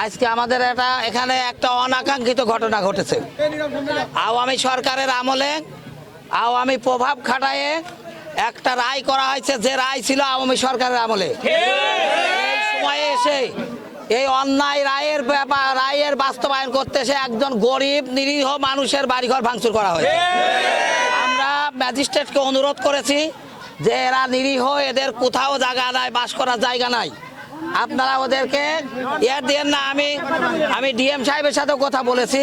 আজকে আমাদের এখানে একটা অনাকাঙ্ক্ষিত ঘটনা ঘটেছে। আওয়ামী সরকারের আমলে আওয়ামী প্রভাব খাটায়ে একটা রায় করা হয়েছে, যে রায় ছিল আওয়ামী সরকারের আমলে। এই সময়ে এসে এই অন্যায় রায়ের বাস্তবায়ন করতে এসে একজন গরিব নিরীহ মানুষের বাড়িঘর ভাঙচুর করা হয়েছে। আমরা ম্যাজিস্ট্রেটকে অনুরোধ করেছি যে এরা নিরীহ, এদের কোথাও জায়গা নাই, বাস করার জায়গা নাই, আপনারা ওদেরকে ইয়ার দিয়েন না। আমি ডিএম সাহেবের সাথেও কথা বলেছি,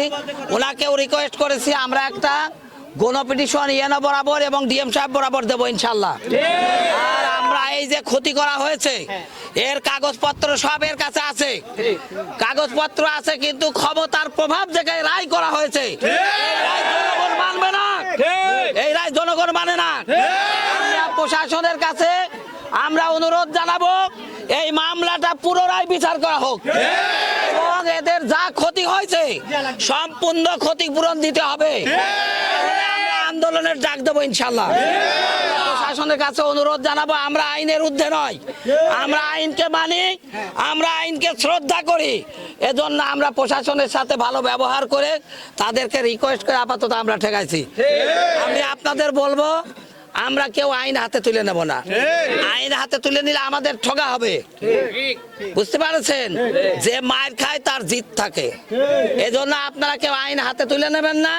ওনাকেও রিকোয়েস্ট করেছি আমরা একটা গণপিটিশন ইয়েনো বরাবর এবং ডিএম সাহেব বরাবর দেবো ইনশাল্লাহ। আর আমরা এই যে ক্ষতি করা হয়েছে এর কাগজপত্র সব এর কাছে আছে, কাগজপত্র আছে, কিন্তু ক্ষমতার প্রভাব জায়গায় রায় করা হয়েছে, জনগণ মানবে না, এই রায় জনগণ মানে না। প্রশাসনের কাছে আমরা অনুরোধ জানাবো এই মামলাটা পুনরায় বিচার করা হোক এবং এদের যা ক্ষতি হয়েছে সম্পূর্ণ ক্ষতিপূরণ দিতে হবে। আমরা আন্দোলনের ডাক দেবো ইনশাল্লাহ। প্রশাসনের কাছে অনুরোধ জানাবো, আমরা আইনের ঊর্ধ্বে নয়, আমরা আইনকে মানি, আমরা আইনকে শ্রদ্ধা করি। এজন্য আমরা প্রশাসনের সাথে ভালো ব্যবহার করে তাদেরকে রিকোয়েস্ট করে আপাতত আমরা ঠেকাইছি। আমি আপনাদের বলবো, আমরা কেউ আইন হাতে তুলে নেব না। আইন হাতে তুলে নিলে আমাদের ঠগা হবে, বুঝতে পারছেন? যে মার খায় তার জিত থাকে। এজন্য আপনারা কেউ আইন হাতে তুলে নেবেন না।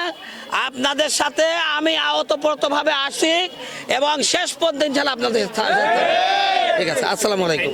আপনাদের সাথে আমি আওতপ্রোতভাবে আসি এবং শেষ পর্যন্ত ইনশাআল্লাহ আপনাদের। ঠিক আছে, আসসালামু আলাইকুম।